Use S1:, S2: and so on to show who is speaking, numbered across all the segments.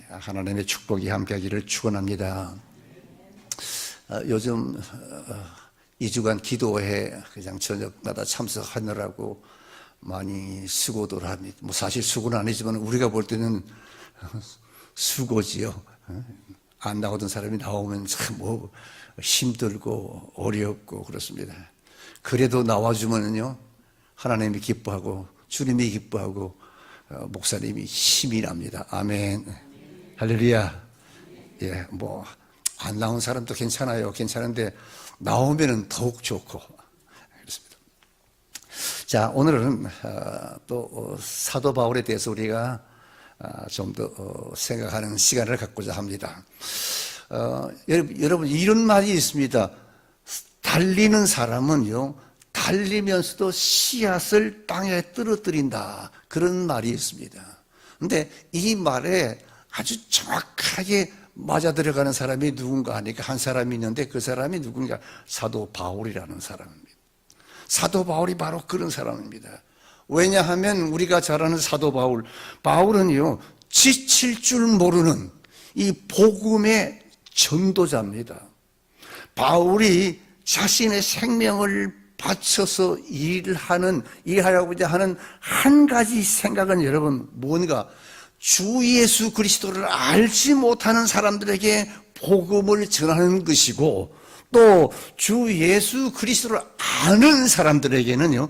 S1: 하나님의 축복이 함께하기를 축원합니다. 요즘 2주간 기도회 그냥 저녁마다 참석하느라고 많이 수고들 합니다. 사실 수고는 아니지만 우리가 볼 때는 수고지요. 안 나오던 사람이 나오면 참 힘들고 어렵고 그렇습니다. 그래도 나와주면요 하나님이 기뻐하고 주님이 기뻐하고 목사님이 힘이 납니다. 아멘. 할렐루야. 예, 안 나온 사람도 괜찮아요. 괜찮은데 나오면은 더욱 좋고 그렇습니다. 자, 오늘은 또 사도 바울에 대해서 우리가 좀 더 생각하는 시간을 갖고자 합니다. 여러분 이런 말이 있습니다. 달리는 사람은요 달리면서도 씨앗을 땅에 떨어뜨린다, 그런 말이 있습니다. 근데 이 말에 아주 정확하게 맞아 들어가는 사람이 누군가 하니까 한 사람이 있는데 그 사람이 누군가? 사도 바울이라는 사람입니다. 사도 바울이 바로 그런 사람입니다. 왜냐하면 우리가 잘 아는 사도 바울은요 지칠 줄 모르는 이 복음의 전도자입니다. 바울이 자신의 생명을 바쳐서 일하려고자 하는 한 가지 생각은 여러분 뭔가? 주 예수 그리스도를 알지 못하는 사람들에게 복음을 전하는 것이고, 또 주 예수 그리스도를 아는 사람들에게는요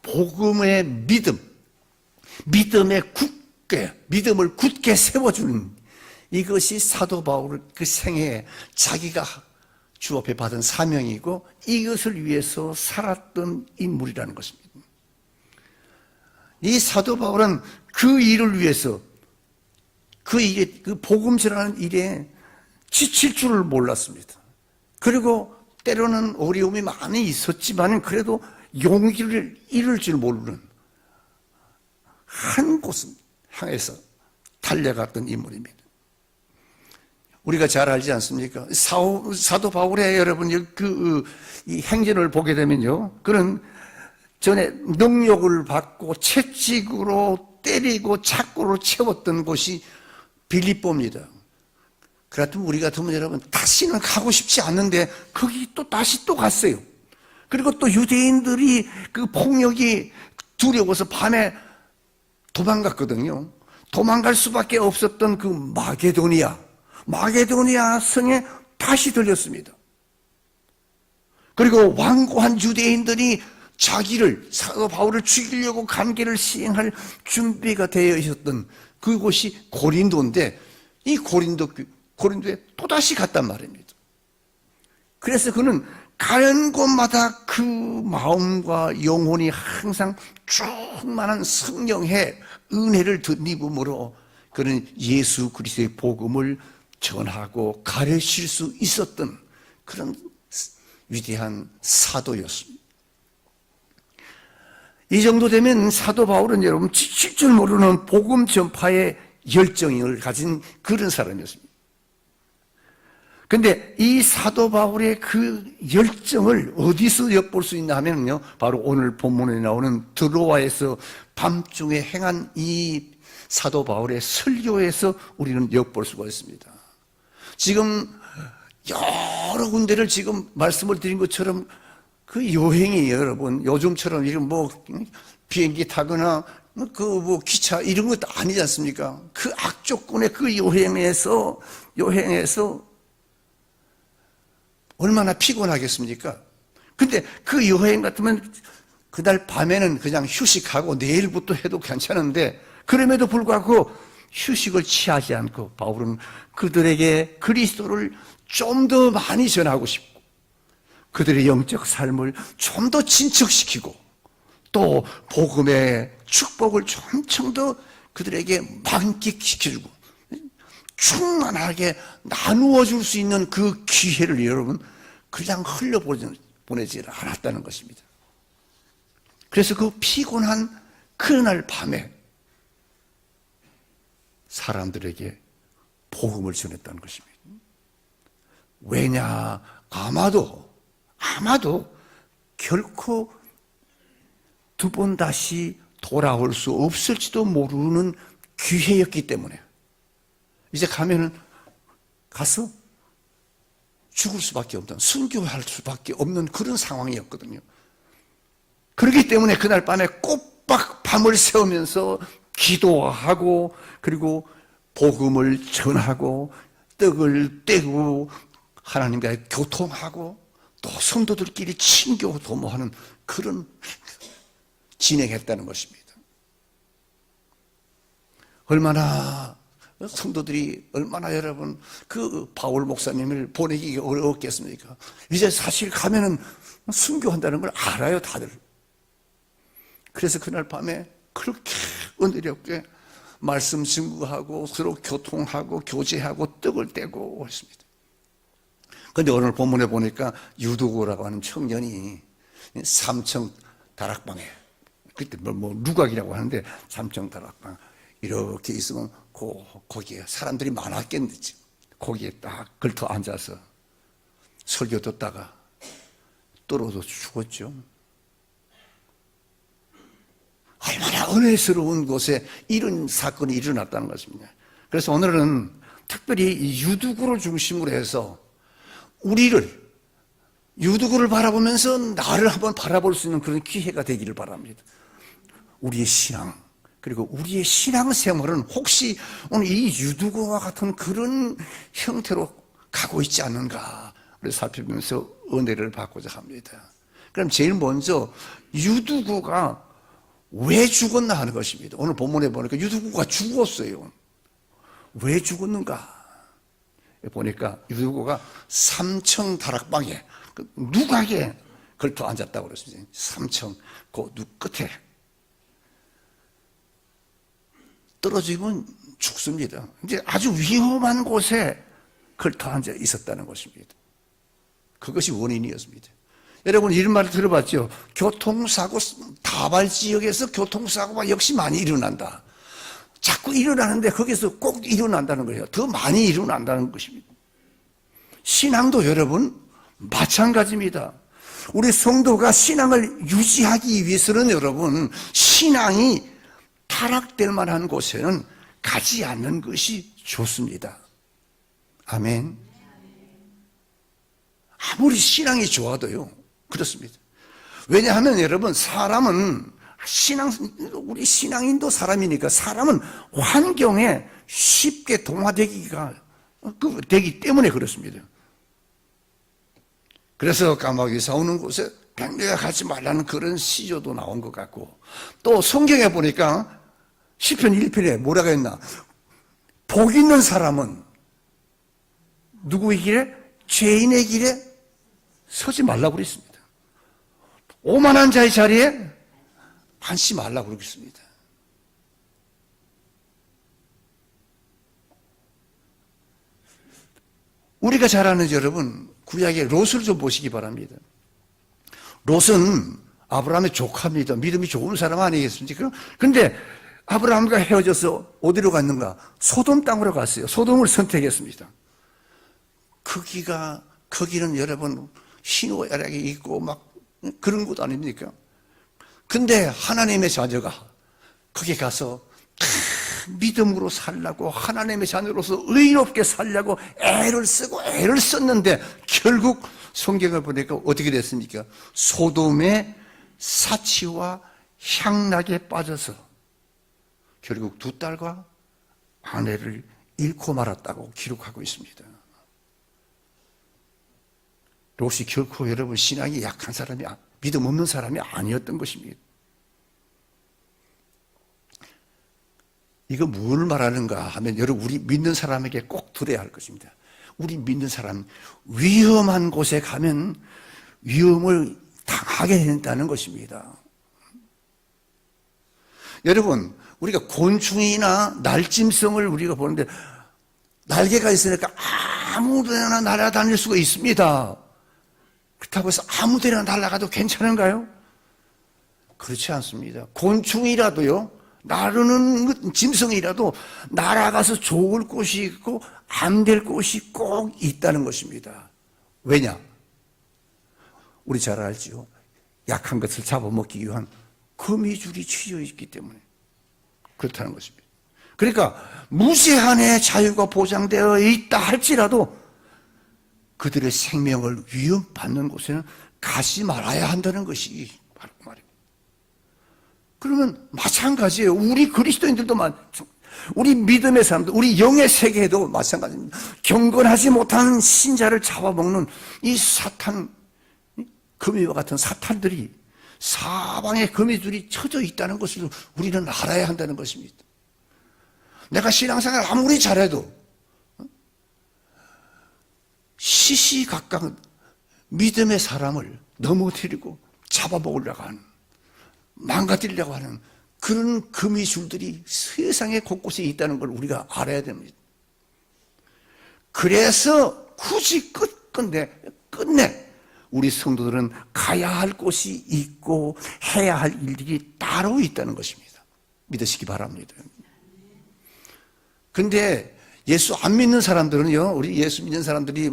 S1: 복음의 믿음을 굳게 세워주는, 이것이 사도 바울 그 생애에 자기가 주 앞에 받은 사명이고 이것을 위해서 살았던 인물이라는 것입니다. 이 사도 바울은 그 일을 위해서 그 복음 전하는 일에 지칠 줄을 몰랐습니다. 그리고 때로는 어려움이 많이 있었지만 그래도 용기를 잃을 줄 모르는 한 곳을 향해서 달려갔던 인물입니다. 우리가 잘 알지 않습니까? 사도 바울의 여러분 이 행전을 보게 되면요, 그는 전에 능욕을 받고 채찍으로 때리고 착고로 채웠던 곳이 빌립보입니다. 그렇다면 우리 같으면 여러분 다시는 가고 싶지 않는데 거기 다시 갔어요. 그리고 또 유대인들이 그 폭력이 두려워서 밤에 도망갔거든요. 도망갈 수밖에 없었던 그 마게도니아 성에 다시 들렸습니다. 그리고 완고한 유대인들이 사도 바울을 죽이려고 간계를 시행할 준비가 되어 있었던 그곳이 고린도인데, 이 고린도에 또다시 갔단 말입니다. 그래서 그는 가는 곳마다 그 마음과 영혼이 항상 충만한 성령의 은혜를 덧입음으로 그는 예수 그리스도의 복음을 전하고 가르칠 수 있었던 그런 위대한 사도였습니다. 이 정도 되면 사도 바울은 여러분 지칠 줄 모르는 복음 전파의 열정을 가진 그런 사람이었습니다. 그런데 이 사도 바울의 그 열정을 어디서 엿볼 수 있나 하면요, 바로 오늘 본문에 나오는 드로아에서 밤중에 행한 이 사도 바울의 설교에서 우리는 엿볼 수가 있습니다. 지금 여러 군데를 지금 말씀을 드린 것처럼 그 여행이 여러분 요즘처럼 이런 비행기 타거나 기차 이런 것도 아니지 않습니까? 그 악조건의 그 여행에서 얼마나 피곤하겠습니까? 근데 그 여행 같으면 그날 밤에는 그냥 휴식하고 내일부터 해도 괜찮은데, 그럼에도 불구하고 휴식을 취하지 않고 바울은 그들에게 그리스도를 좀 더 많이 전하고 싶고 그들의 영적 삶을 좀 더 진척시키고 또 복음의 축복을 좀좀 더 그들에게 만끽시켜주고 충만하게 나누어 줄 수 있는 그 기회를 여러분 그냥 흘려보내지 않았다는 것입니다. 그래서 그 피곤한 그날 밤에 사람들에게 복음을 전했다는 것입니다. 왜냐? 아마도 결코 두 번 다시 돌아올 수 없을지도 모르는 기회였기 때문에 이제 가면은 가서 죽을 수밖에 없는, 순교할 수밖에 없는 그런 상황이었거든요. 그렇기 때문에 그날 밤에 꼬박 밤을 새우면서 기도하고, 그리고 복음을 전하고, 떡을 떼고, 하나님과의 교통하고, 또 성도들끼리 친교 도모하는 그런 진행했다는 것입니다. 얼마나 성도들이 얼마나 여러분 그 바울 목사님을 보내기가 어려웠겠습니까? 이제 사실 가면은 순교한다는 걸 알아요, 다들. 그래서 그날 밤에 그렇게 은혜롭게 말씀 증거하고 서로 교통하고 교제하고 떡을 떼고 했습니다. 그런데 오늘 본문에 보니까 유두고라고 하는 청년이 삼청 다락방에, 그때 뭐 누각이라고 하는데 삼청 다락방 이렇게 있으면 거기에 사람들이 많았겠는지 거기에 딱 걸터 앉아서 설교 듣다가 떨어져 죽었죠. 얼마나 은혜스러운 곳에 이런 사건이 일어났다는 것입니다. 그래서 오늘은 특별히 유두구를 중심으로 해서 우리를, 유두구를 바라보면서 나를 한번 바라볼 수 있는 그런 기회가 되기를 바랍니다. 우리의 신앙, 그리고 우리의 신앙생활은 혹시 오늘 이 유두구와 같은 그런 형태로 가고 있지 않는가 살펴보면서 은혜를 받고자 합니다. 그럼 제일 먼저 유두구가 왜 죽었나 하는 것입니다. 오늘 본문에 보니까 유두구가 죽었어요. 왜 죽었는가? 보니까 유두구가 삼청 다락방에, 누각에 걸터 앉았다고 그랬습니다. 삼청, 그 누 끝에. 떨어지면 죽습니다. 이제 아주 위험한 곳에 걸터 앉아 있었다는 것입니다. 그것이 원인이었습니다. 여러분 이런 말을 들어봤죠? 교통사고, 다발 지역에서 교통사고가 역시 많이 일어난다. 자꾸 일어나는데 거기서 꼭 일어난다는 거예요. 더 많이 일어난다는 것입니다. 신앙도 여러분 마찬가지입니다. 우리 성도가 신앙을 유지하기 위해서는 여러분 신앙이 타락될 만한 곳에는 가지 않는 것이 좋습니다. 아멘. 아무리 신앙이 좋아도요 그렇습니다. 왜냐하면 여러분 사람은 우리 신앙인도 사람이니까 사람은 환경에 쉽게 동화되기가 되기 때문에 그렇습니다. 그래서 까마귀 사오는 곳에 백내가 가지 말라는 그런 시조도 나온 것 같고, 또 성경에 보니까 시편 1편에 뭐라고 했나? 복 있는 사람은 누구의 길에? 죄인의 길에 서지 말라고 그랬습니다. 오만한 자의 자리에 앉지 말라고 그러겠습니다. 우리가 잘 아는 여러분 구약의 롯을 좀 보시기 바랍니다. 롯은 아브라함의 조카입니다. 믿음이 좋은 사람 아니겠습니까? 그런데 아브라함과 헤어져서 어디로 갔는가? 소돔 땅으로 갔어요. 소돔을 선택했습니다. 거기는 여러분 신호야락이 있고 막 그런 곳 아닙니까? 근데 하나님의 자녀가 거기 가서 믿음으로 살라고, 하나님의 자녀로서 의롭게 살려고 애를 쓰고 애를 썼는데 결국 성경을 보니까 어떻게 됐습니까? 소돔의 사치와 향락에 빠져서 결국 두 딸과 아내를 잃고 말았다고 기록하고 있습니다. 롯이 결코 여러분 신앙이 약한 사람이, 믿음 없는 사람이 아니었던 것입니다. 이거 뭘 말하는가 하면 여러분 우리 믿는 사람에게 꼭 들어야 할 것입니다. 우리 믿는 사람 위험한 곳에 가면 위험을 당하게 된다는 것입니다. 여러분 우리가 곤충이나 날짐승을 우리가 보는데 날개가 있으니까 아무데나 날아다닐 수가 있습니다. 그렇다고 해서 아무데나 날아가도 괜찮은가요? 그렇지 않습니다. 곤충이라도요, 나르는 짐승이라도 날아가서 좋을 곳이 있고 안 될 곳이 꼭 있다는 것입니다. 왜냐? 우리 잘 알지요. 약한 것을 잡아먹기 위한 거미줄이 치여 있기 때문에 그렇다는 것입니다. 그러니까 무제한의 자유가 보장되어 있다 할지라도 그들의 생명을 위협받는 곳에는 가지 말아야 한다는 것이 바로 그 말이에요. 그러면 마찬가지예요. 우리 그리스도인들도 우리 믿음의 사람들, 우리 영의 세계에도 마찬가지입니다. 경건하지 못한 신자를 잡아먹는 이 사탄, 거미와 같은 사탄들이 사방에 거미줄이 쳐져 있다는 것을 우리는 알아야 한다는 것입니다. 내가 신앙생활 아무리 잘해도 시시각각 믿음의 사람을 넘어뜨리고 잡아먹으려고 하는, 망가뜨리려고 하는 그런 거미줄들이 세상에 곳곳에 있다는 걸 우리가 알아야 됩니다. 그래서 굳이 끝내 우리 성도들은 가야 할 곳이 있고 해야 할 일들이 따로 있다는 것입니다. 믿으시기 바랍니다. 근데 예수 안 믿는 사람들은요, 우리 예수 믿는 사람들이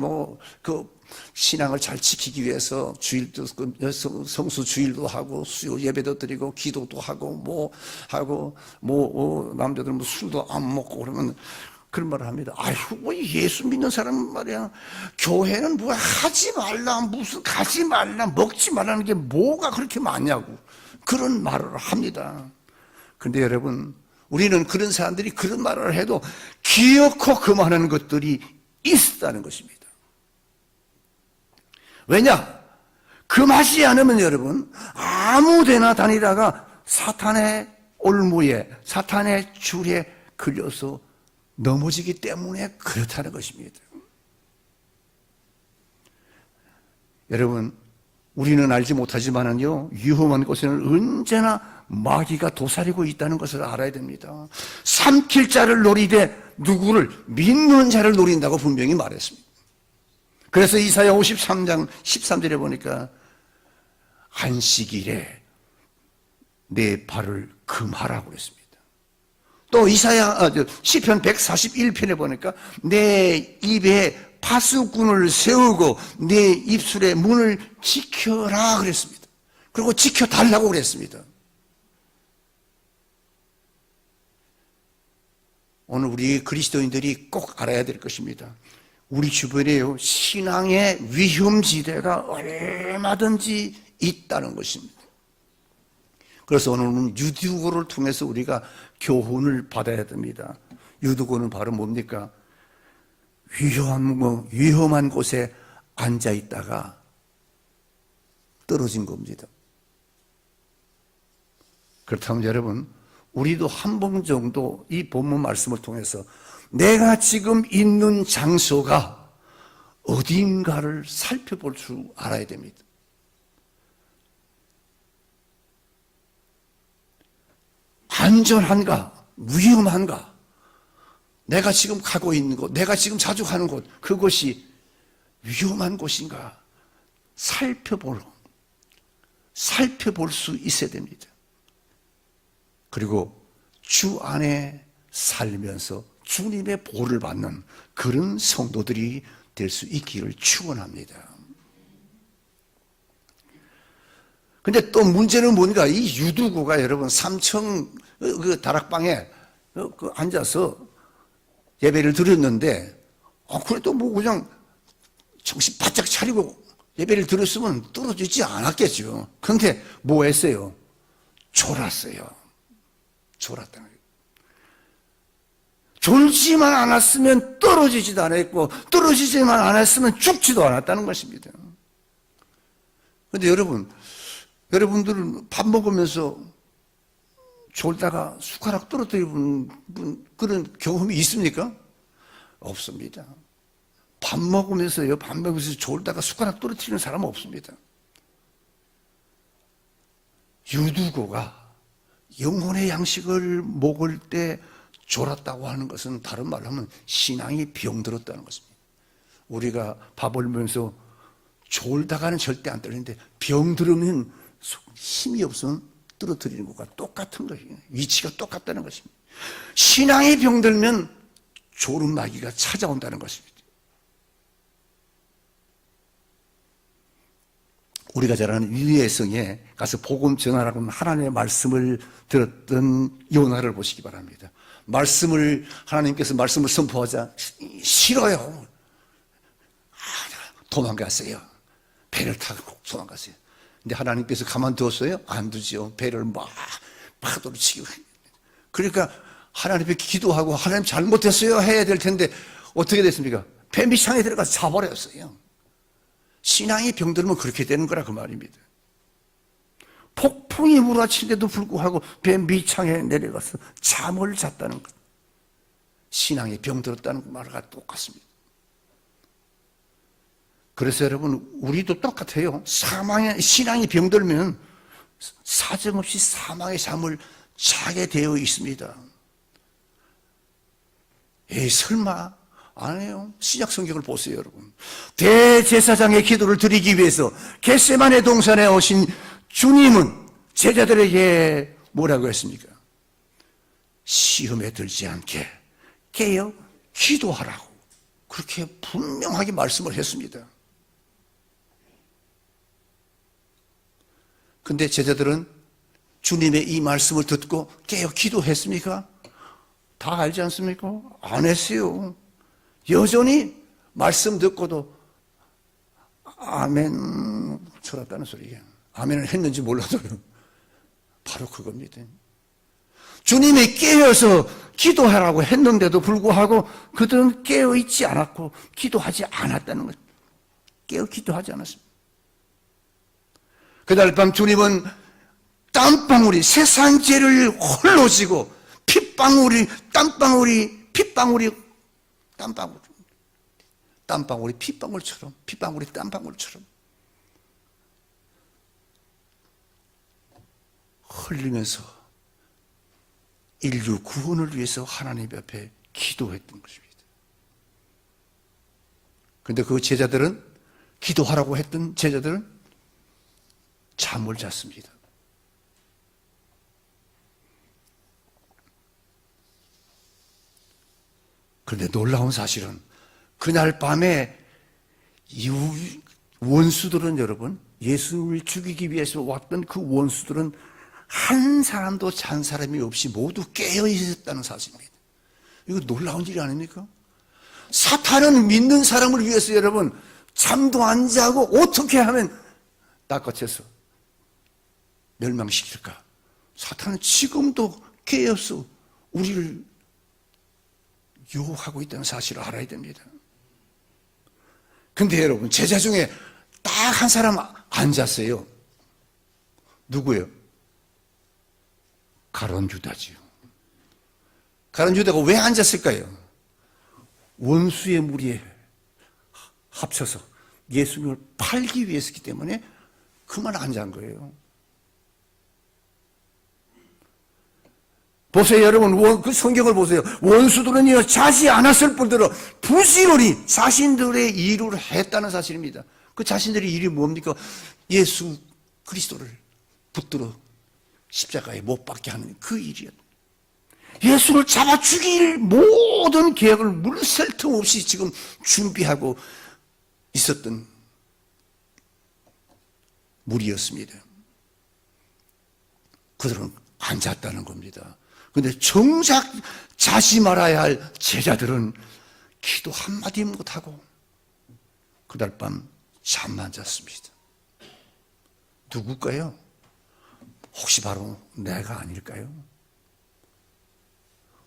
S1: 신앙을 잘 지키기 위해서 주일도, 성수 주일도 하고, 수요 예배도 드리고, 기도도 하고, 남자들은 술도 안 먹고 그러면 그런 말을 합니다. 아이고, 예수 믿는 사람은 말이야, 교회는 하지 말라, 가지 말라, 먹지 말라는 게 뭐가 그렇게 많냐고. 그런 말을 합니다. 근데 여러분, 우리는 그런 사람들이 그런 말을 해도 기어코 금하는 것들이 있다는 것입니다. 왜냐? 금하지 않으면 여러분, 아무 데나 다니다가 사탄의 올무에, 사탄의 줄에 걸려서 넘어지기 때문에 그렇다는 것입니다. 여러분, 우리는 알지 못하지만은요, 위험한 곳에는 언제나 마귀가 도사리고 있다는 것을 알아야 됩니다. 삼킬 자를 노리되 누구를? 믿는 자를 노린다고 분명히 말했습니다. 그래서 이사야 53장 13절에 보니까 안식일에 내 발을 금하라고 그랬습니다. 또 시편 141편에 보니까 내 입에 파수꾼을 세우고 내 입술의 문을 지켜라 그랬습니다. 그리고 지켜달라고 그랬습니다. 오늘 우리 그리스도인들이 꼭 알아야 될 것입니다. 우리 주변에요, 신앙의 위험지대가 얼마든지 있다는 것입니다. 그래서 오늘은 유두고를 통해서 우리가 교훈을 받아야 됩니다. 유두고는 바로 뭡니까? 위험한 곳에 앉아 있다가 떨어진 겁니다. 그렇다면 여러분, 우리도 한 번 정도 이 본문 말씀을 통해서 내가 지금 있는 장소가 어딘가를 살펴볼 줄 알아야 됩니다. 안전한가? 위험한가? 내가 지금 가고 있는 곳, 내가 지금 자주 가는 곳, 그것이 위험한 곳인가? 살펴볼 수 있어야 됩니다. 그리고 주 안에 살면서 주님의 보호를 받는 그런 성도들이 될 수 있기를 축원합니다. 근데 또 문제는 뭔가, 이 유두고가 여러분 3층 그 다락방에 앉아서 예배를 드렸는데, 그래도 그냥 정신 바짝 차리고 예배를 드렸으면 떨어지지 않았겠죠. 그런데 뭐 했어요? 졸았어요. 졸았다는 거예요. 졸지만 않았으면 떨어지지도 않았고, 떨어지지만 않았으면 죽지도 않았다는 것입니다. 그런데 여러분들은 밥 먹으면서 졸다가 숟가락 떨어뜨리는 그런 경험이 있습니까? 없습니다. 밥 먹으면서 졸다가 숟가락 떨어뜨리는 사람은 없습니다. 유두고가 영혼의 양식을 먹을 때 졸았다고 하는 것은 다른 말로 하면 신앙이 병들었다는 것입니다. 우리가 밥을 먹으면서 졸다가는 절대 안 떨리는데 병들으면 힘이 없으면 떨어뜨리는 것과 똑같은 것이에요. 위치가 똑같다는 것입니다. 신앙이 병들면 졸음 마귀가 찾아온다는 것입니다. 우리가 잘 아는 유대성에 가서 복음 전하라고 하나님의 말씀을 들었던 요나를 보시기 바랍니다. 하나님께서 말씀을 선포하자 싫어요. 도망갔어요. 배를 타고 도망갔어요. 근데 하나님께서 가만두었어요? 안 두죠. 배를 막 파도를 치고. 그러니까 하나님 앞에 기도하고 하나님 잘못했어요 해야 될 텐데 어떻게 됐습니까? 배 밑창에 들어가서 자버렸어요. 신앙이 병들면 그렇게 되는 거라 그 말입니다. 폭풍이 몰아치는데도 불구하고 배 밑창에 내려가서 잠을 잤다는 것. 신앙이 병들었다는 말과 똑같습니다. 그래서 여러분 우리도 똑같아요. 신앙이 병들면 사정없이 사망의 잠을 자게 되어 있습니다. 에이 설마 아니에요. 신약 성경을 보세요, 여러분. 대제사장의 기도를 드리기 위해서 겟세마네 동산에 오신 주님은 제자들에게 뭐라고 했습니까? 시험에 들지 않게 깨어 기도하라고 그렇게 분명하게 말씀을 했습니다. 근데 제자들은 주님의 이 말씀을 듣고 깨어 기도했습니까? 다 알지 않습니까? 안 했어요. 여전히 말씀 듣고도 아멘 쳐랐다는 소리예요. 아멘을 했는지 몰라도요. 바로 그겁니다. 주님이 깨어서 기도하라고 했는데도 불구하고 그들은 깨어있지 않았고 기도하지 않았다는 거예요. 깨어 기도하지 않았습니다. 그날 밤 주님은 땀방울이 세상 죄를 홀로 지고 땀방울이 땀방울처럼 흘리면서 인류 구원을 위해서 하나님 앞에 기도했던 것입니다. 그런데 그 제자들은 기도하라고 했던 제자들은 잠을 잤습니다. 그런데 놀라운 사실은 그날 밤에 이 원수들은 여러분 예수를 죽이기 위해서 왔던 그 원수들은 한 사람도 잔 사람이 없이 모두 깨어 있었다는 사실입니다. 이거 놀라운 일이 아닙니까? 사탄은 믿는 사람을 위해서 여러분 잠도 안 자고 어떻게 하면 낚아채서 멸망시킬까? 사탄은 지금도 깨어서 우리를 유혹하고 있다는 사실을 알아야 됩니다. 근데 여러분 제자 중에 딱 한 사람 앉았어요. 누구요? 가룟 유다지요. 가룟 유다가 왜 앉았을까요? 원수의 무리에 합쳐서 예수님을 팔기 위해서기 때문에 그만 앉은 거예요. 보세요, 여러분. 그 성경을 보세요. 원수들은요, 자지 않았을 뿐더러 부지런히 자신들의 일을 했다는 사실입니다. 그 자신들의 일이 뭡니까? 예수 그리스도를 붙들어 십자가에 못 박게 하는 그 일이에요. 예수를 잡아 죽일 모든 계획을 물샐 틈 없이 지금 준비하고 있었던 무리였습니다. 그들은 앉았다는 겁니다. 그런데 정작 자시 말아야 할 제자들은 기도 한마디 못하고 그날 밤 잠만 잤습니다. 누굴까요? 혹시 바로 내가 아닐까요?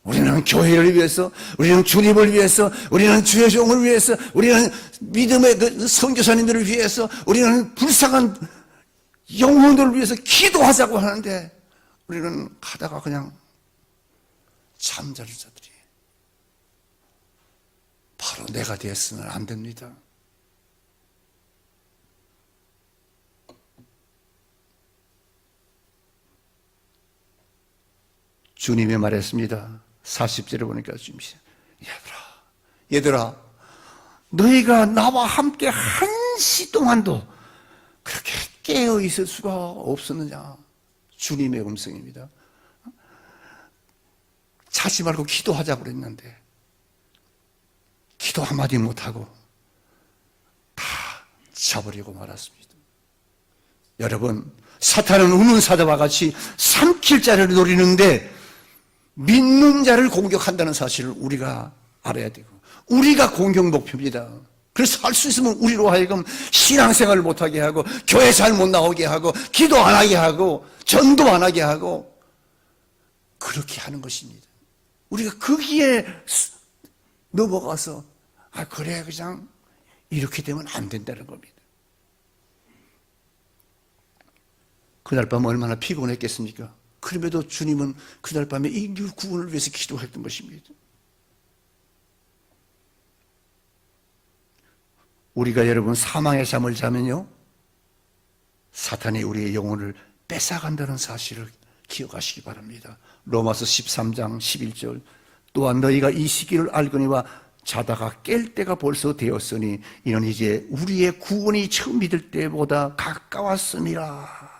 S1: 우리는 교회를 위해서, 우리는 주님을 위해서, 우리는 주의 종을 위해서, 우리는 믿음의 그 선교사님들을 위해서, 우리는 불쌍한 영혼들을 위해서 기도하자고 하는데 우리는 가다가 그냥 잠자는 자들이 바로 내가 되었으면 안 됩니다. 주님이 말했습니다. 40절에 보니까 주님이 얘들아 너희가 나와 함께 한시 동안도 그렇게 깨어 있을 수가 없었느냐. 주님의 음성입니다. 자지 말고 기도하자고 그랬는데 기도 한마디 못하고 다 자버리고 말았습니다. 여러분, 사탄은 우는 사자와 같이 삼킬 자를 노리는데 믿는 자를 공격한다는 사실을 우리가 알아야 되고, 우리가 공격 목표입니다. 그래서 할 수 있으면 우리로 하여금 신앙생활을 못하게 하고, 교회 잘 못 나오게 하고, 기도 안 하게 하고, 전도 안 하게 하고, 그렇게 하는 것입니다. 우리가 거기에 넘어가서 그래 그냥 이렇게 되면 안 된다는 겁니다. 그날 밤 얼마나 피곤했겠습니까? 그럼에도 주님은 그날 밤에 인류 구원을 위해서 기도했던 것입니다. 우리가 여러분 사망의 잠을 자면요, 사탄이 우리의 영혼을 뺏어간다는 사실을 기억하시기 바랍니다. 로마서 13장 11절, 또한 너희가 이 시기를 알거니와 자다가 깰 때가 벌써 되었으니 이는 이제 우리의 구원이 처음 믿을 때보다 가까웠음이라.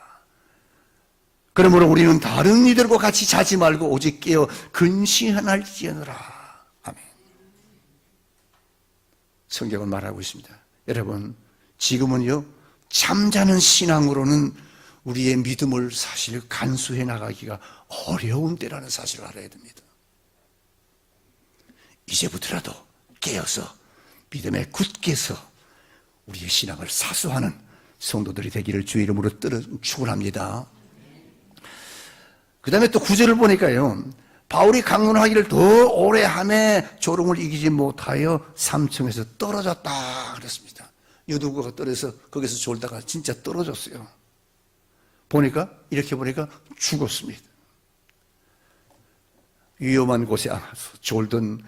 S1: 그러므로 우리는 다른 이들과 같이 자지 말고 오직 깨어 근신할지어라. 아멘. 성경은 말하고 있습니다. 여러분, 지금은요, 잠자는 신앙으로는 우리의 믿음을 사실 간수해 나가기가 어려운 때라는 사실을 알아야 됩니다. 이제부터라도 깨어서 믿음에 굳게 서 우리의 신앙을 사수하는 성도들이 되기를 주의 이름으로 축원합니다. 그 다음에 또 9절을 보니까요, 바울이 강론하기를 더 오래 하매 조롱을 이기지 못하여 삼층에서 떨어졌다 그랬습니다. 유두구가 떨어져서 거기서 졸다가 진짜 떨어졌어요. 이렇게 보니까 죽었습니다. 위험한 곳에 앉아서 졸던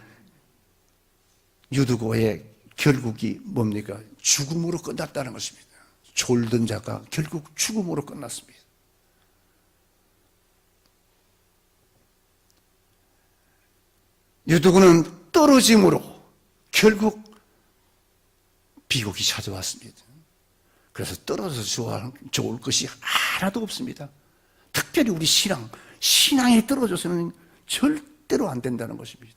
S1: 유두고의 결국이 뭡니까? 죽음으로 끝났다는 것입니다. 졸던 자가 결국 죽음으로 끝났습니다. 유두고는 떨어짐으로 결국 비극이 찾아왔습니다. 그래서 떨어져서 좋을 것이 하나도 없습니다. 특별히 우리 신앙에 떨어져서는 절대로 안 된다는 것입니다.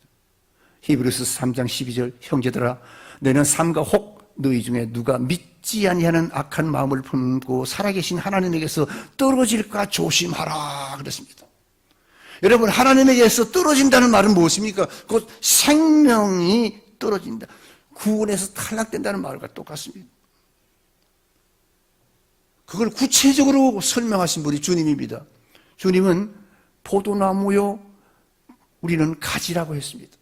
S1: 히브리서 3장 12절, 형제들아 너희는 삼가 혹 너희 중에 누가 믿지 아니하는 악한 마음을 품고 살아계신 하나님에게서 떨어질까 조심하라 그랬습니다. 여러분, 하나님에게서 떨어진다는 말은 무엇입니까? 곧 생명이 떨어진다, 구원에서 탈락된다는 말과 똑같습니다. 그걸 구체적으로 설명하신 분이 주님입니다. 주님은 포도나무요, 우리는 가지라고 했습니다.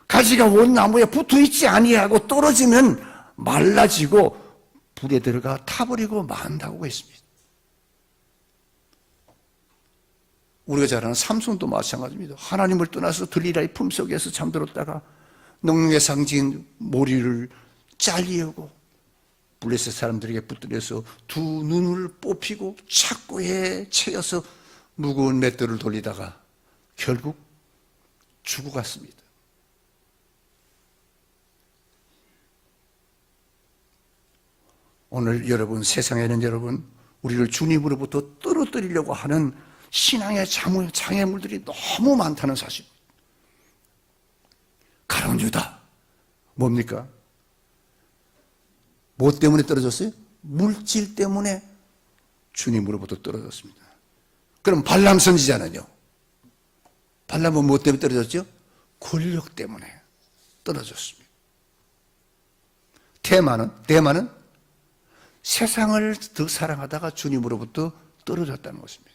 S1: 가지가 원 나무에 붙어있지 아니하고 떨어지면 말라지고 불에 들어가 타버리고 만다고 했습니다. 우리가 잘 아는 삼손도 마찬가지입니다. 하나님을 떠나서 들리라의 품속에서 잠들었다가 능력의 상징인 모리를 잘리고 블레셋 사람들에게 붙들려서 두 눈을 뽑히고 착고에 채여서 무거운 맷돌을 돌리다가 결국 죽어갔습니다. 오늘 여러분, 세상에는 여러분, 우리를 주님으로부터 떨어뜨리려고 하는 신앙의 장애물들이 너무 많다는 사실. 가룟 유다, 뭡니까? 뭐 때문에 떨어졌어요? 물질 때문에 주님으로부터 떨어졌습니다. 그럼 발람 선지자는요? 발람은 뭐 때문에 떨어졌죠? 권력 때문에 떨어졌습니다. 대만은 세상을 더 사랑하다가 주님으로부터 떨어졌다는 것입니다.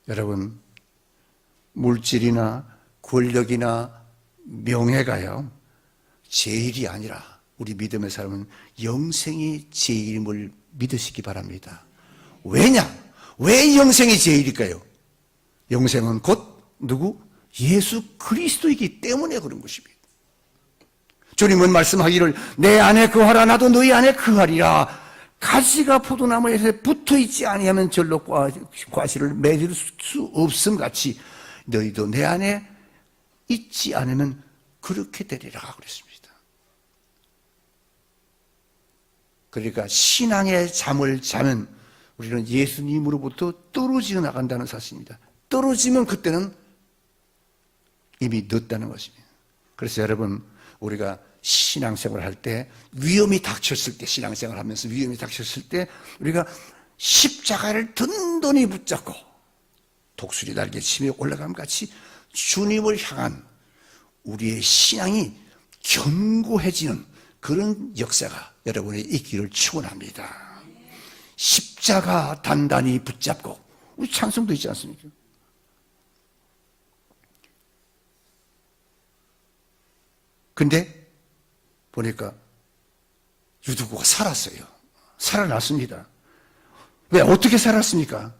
S1: 여러분, 물질이나 권력이나 명예가요, 제일이 아니라 우리 믿음의 사람은 영생이 제일임을 믿으시기 바랍니다. 왜냐? 왜 영생이 제일일까요? 영생은 곧 누구? 예수 그리스도이기 때문에 그런 것입니다. 주님은 말씀하기를 내 안에 거하라 나도 너희 안에 거하리라. 가지가 포도나무에 붙어있지 아니하면 절로 과실을 맺을 수 없음 같이 너희도 내 안에 있지 않으면 그렇게 되리라 그랬습니다. 그러니까 신앙의 잠을 자면 우리는 예수님으로부터 떨어져 나간다는 사실입니다. 떨어지면 그때는 이미 늦다는 것입니다. 그래서 여러분, 우리가 신앙생활을 할 때 위험이 닥쳤을 때, 신앙생활을 하면서 위험이 닥쳤을 때 우리가 십자가를 든든히 붙잡고 독수리 날개 치며 올라감 같이 주님을 향한 우리의 신앙이 견고해지는 그런 역사가 여러분의 있기를 축원합니다. 십자가 단단히 붙잡고, 우리 찬송도 있지 않습니까? 근데 보니까 유두고가 살았어요. 살아났습니다. 왜? 어떻게 살았습니까?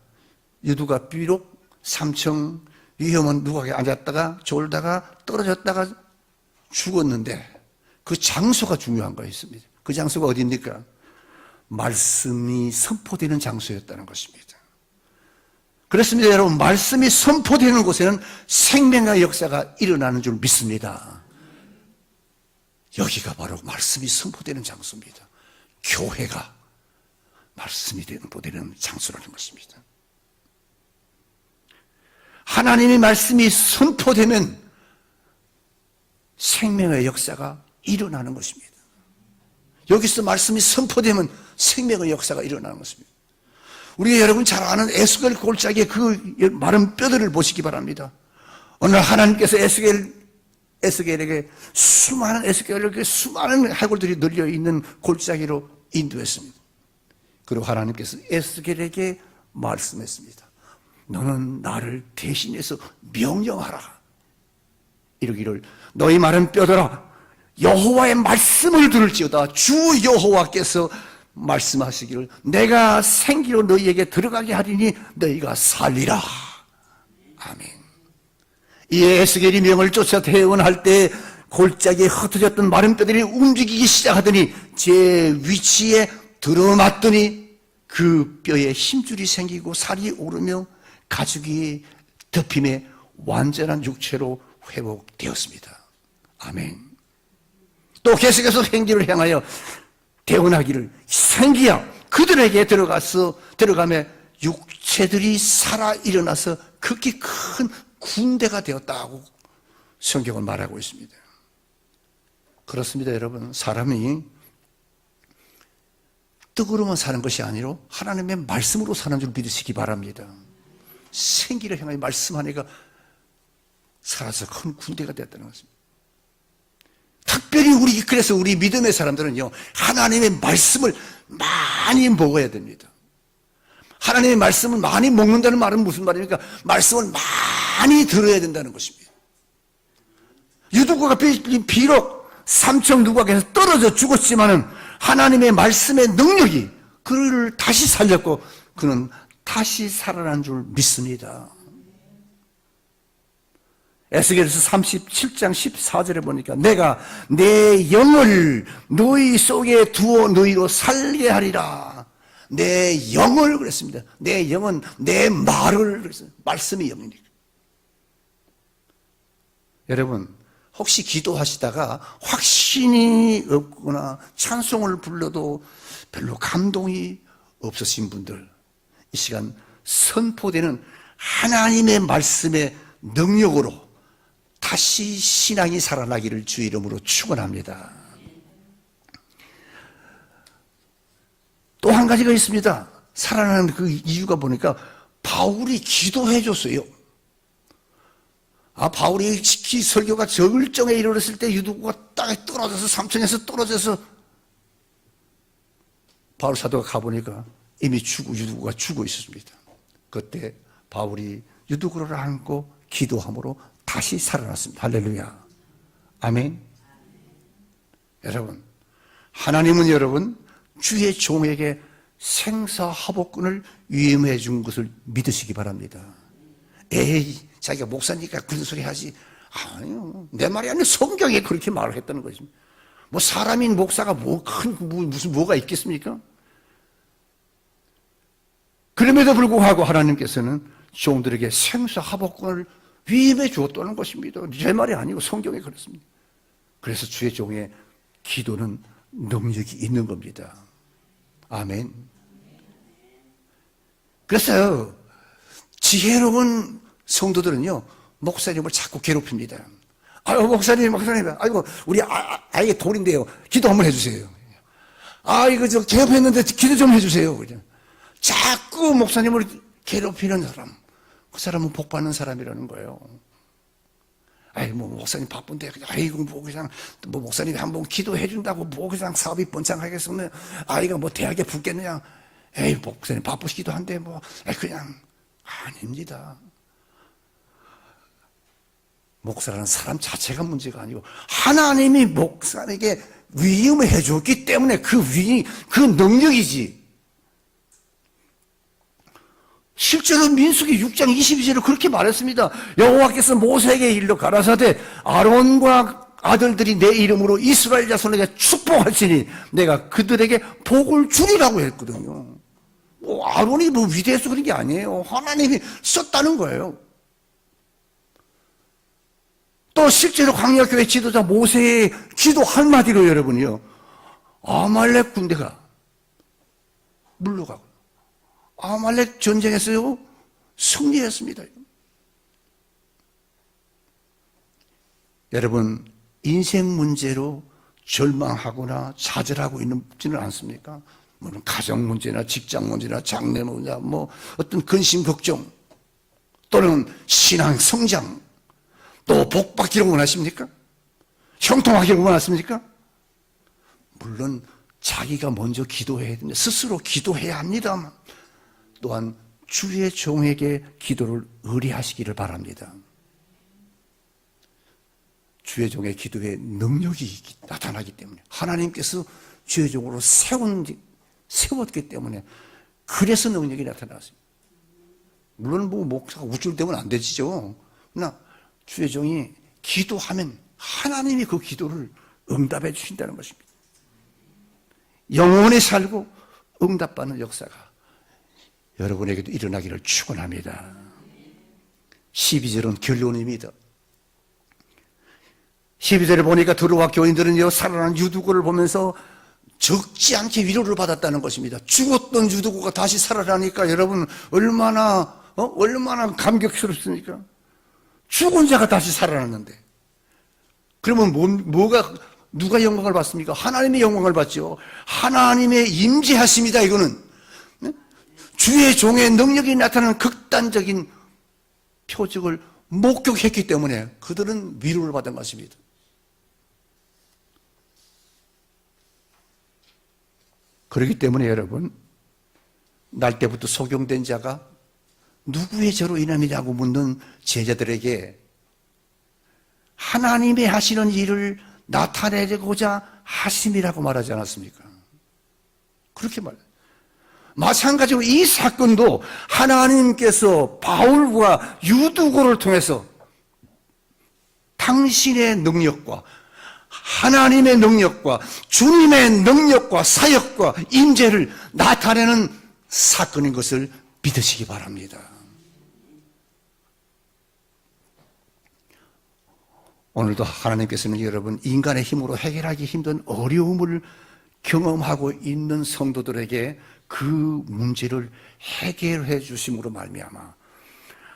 S1: 유두가 비록 삼청 위험한 누각에 앉았다가 졸다가 떨어졌다가 죽었는데 그 장소가 중요한 거였습니다. 그 장소가 어디입니까? 말씀이 선포되는 장소였다는 것입니다. 그렇습니다, 여러분. 말씀이 선포되는 곳에는 생명의 역사가 일어나는 줄 믿습니다. 여기가 바로 말씀이 선포되는 장소입니다. 교회가 말씀이 선포되는 장소라는 것입니다. 하나님의 말씀이 선포되면 생명의 역사가 일어나는 것입니다. 여기서 말씀이 선포되면 생명의 역사가 일어나는 것입니다. 우리가 여러분 잘 아는 에스겔 골짜기의 그 마른 뼈들을 보시기 바랍니다. 어느 날 하나님께서 에스겔에게 수많은 해골들이 널려 있는 골짜기로 인도했습니다. 그리고 하나님께서 에스겔에게 말씀했습니다. 너는 나를 대신해서 명령하라. 이르기를 너희 마른 뼈들아 여호와의 말씀을 들을지어다. 주 여호와께서 말씀하시기를 내가 생기로 너희에게 들어가게 하리니 너희가 살리라. 아멘. 이에 에스겔이 명을 쫓아 대원할 때 골짜기에 흩어졌던 마른 뼈들이 움직이기 시작하더니 제 위치에 들어맞더니 그 뼈에 힘줄이 생기고 살이 오르며 가죽이 덮임에 완전한 육체로 회복되었습니다. 아멘. 또 계속해서 행기를 향하여 대언하기를 생기야 그들에게 들어가며 육체들이 살아 일어나서 극히 큰 군대가 되었다고 성경은 말하고 있습니다. 그렇습니다, 여러분. 사람이 떡으로만 사는 것이 아니라 하나님의 말씀으로 사는 줄 믿으시기 바랍니다. 생기를 향하여 말씀하니까 살아서 큰 군대가 되었다는 것입니다. 특별히 그래서 우리 믿음의 사람들은요, 하나님의 말씀을 많이 먹어야 됩니다. 하나님의 말씀을 많이 먹는다는 말은 무슨 말입니까? 말씀을 많이 들어야 된다는 것입니다. 유두고가 비록 삼청 누각에서 떨어져 죽었지만은 하나님의 말씀의 능력이 그를 다시 살렸고 그는 다시 살아난 줄 믿습니다. 에스겔서 37장 14절에 보니까 내가 내 영을 너희 속에 두어 너희로 살게 하리라. 내 영을 그랬습니다. 내 영은 내 말을 그랬어요. 말씀이 영이니까. 여러분 혹시 기도하시다가 확신이 없거나 찬송을 불러도 별로 감동이 없으신 분들 이 시간 선포되는 하나님의 말씀의 능력으로 다시 신앙이 살아나기를 주의 이름으로 축원합니다. 또 한 가지가 있습니다. 살아나는 그 이유가 보니까 바울이 기도해 줬어요. 바울이 설교가 절정에 이르렀을 때 유두고가 땅에 떨어져서 삼천에서 떨어져서 바울 사도가 가보니까 이미 유두고가 죽어 있었습니다. 그때 바울이 유두고를 안고 기도함으로 다시 살아났습니다. 할렐루야. 아멘. 여러분, 하나님은 여러분 주의 종에게 생사화복권을 위임해 준 것을 믿으시기 바랍니다. 에이, 자기가 목사니까 그런 소리 하지. 아니요, 내 말이 아니라 성경에 그렇게 말을 했다는 것입니다. 뭐 사람인 목사가 뭐가 있겠습니까? 그럼에도 불구하고 하나님께서는 종들에게 생사화복권을 위임해 주었다는 것입니다. 제 말이 아니고 성경에 그렇습니다. 그래서 주의 종의 기도는 능력이 있는 겁니다. 아멘. 그래서 지혜로운 성도들은요 목사님을 자꾸 괴롭힙니다. 아유, 목사님, 아이고, 우리 아이의 돌인데요. 기도 한번 해주세요. 이거 개업했는데 기도 좀 해주세요. 그냥. 자꾸 목사님을 괴롭히는 사람, 그 사람은 복 받는 사람이라는 거예요. 목사님 바쁜데, 그냥, 목사님이 한번 기도해 준다고, 그냥 사업이 번창하겠으면, 아이가 대학에 붙겠느냐. 목사님 바쁘시기도 한데, 그냥, 아닙니다. 목사라는 사람 자체가 문제가 아니고, 하나님이 목사에게 위임을 해줬기 때문에 그 능력이지. 실제로 민수기 6장 22절에 그렇게 말했습니다. 여호와께서 모세에게 일러 가라사대 아론과 아들들이 내 이름으로 이스라엘 자손에게 축복할지니 내가 그들에게 복을 주리라고 했거든요. 아론이 위대해서 그런 게 아니에요. 하나님이 썼다는 거예요. 또 실제로 광야교회 지도자 모세의 기도 한마디로 여러분이요, 아말렉 군대가 물러가고 아말렉 전쟁에서요 승리했습니다. 여러분, 인생 문제로 절망하거나 좌절하고 있지는 않습니까? 물론 가정 문제나 직장 문제나 장래 문제, 어떤 근심 걱정 또는 신앙 성장, 또 복받기를 원하십니까? 형통하기를 원하십니까? 물론 자기가 먼저 기도해야 됩니다. 스스로 기도해야 합니다만 또한 주의 종에게 기도를 의뢰하시기를 바랍니다. 주의 종의 기도에 능력이 나타나기 때문에, 하나님께서 주의 종으로 세웠기 때문에, 그래서 능력이 나타났습니다. 물론 목사가 우쭐대면 안 되지죠. 그러나 주의 종이 기도하면 하나님이 그 기도를 응답해 주신다는 것입니다. 영원히 살고 응답받는 역사가 여러분에게도 일어나기를 축원합니다. 12절은 결론입니다. 12절에 보니까 드로아 교인들은요, 살아난 유두고를 보면서 적지 않게 위로를 받았다는 것입니다. 죽었던 유두고가 다시 살아나니까 여러분 얼마나 감격스럽습니까? 죽은 자가 다시 살아났는데, 그러면 누가 영광을 받습니까? 하나님의 영광을 받죠. 하나님의 임재하심이다. 이거는 주의 종의 능력이 나타나는 극단적인 표적을 목격했기 때문에 그들은 위로를 받은 것입니다. 그렇기 때문에 여러분, 날 때부터 소경된 자가 누구의 저로 인함이냐고 묻는 제자들에게 하나님의 하시는 일을 나타내고자 하심이라고 말하지 않았습니까? 그렇게 말해요. 마찬가지로 이 사건도 하나님께서 바울과 유두고를 통해서 당신의 능력과 하나님의 능력과 주님의 능력과 사역과 임재를 나타내는 사건인 것을 믿으시기 바랍니다. 오늘도 하나님께서는 여러분, 인간의 힘으로 해결하기 힘든 어려움을 경험하고 있는 성도들에게 그 문제를 해결해 주심으로 말미암아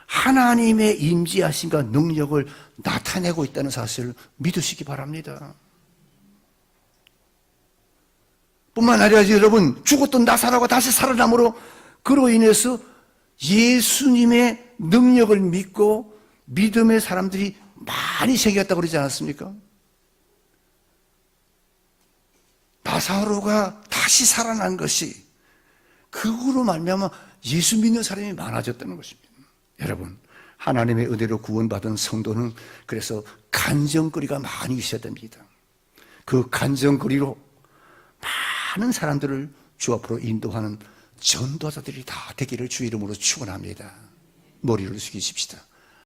S1: 하나님의 임재하심과 능력을 나타내고 있다는 사실을 믿으시기 바랍니다. 뿐만 아니라 여러분, 죽었던 나사로가 다시 살아남으로 그로 인해서 예수님의 능력을 믿고 믿음의 사람들이 많이 생겼다고 그러지 않았습니까? 나사로가 다시 살아난 것이 그거로 말미암아 예수 믿는 사람이 많아졌다는 것입니다. 여러분, 하나님의 은혜로 구원받은 성도는 그래서 간증거리가 많이 있어야 됩니다. 그 간증거리로 많은 사람들을 주 앞으로 인도하는 전도자들이 다 되기를 주 이름으로 축원합니다. 머리를 숙이십시다.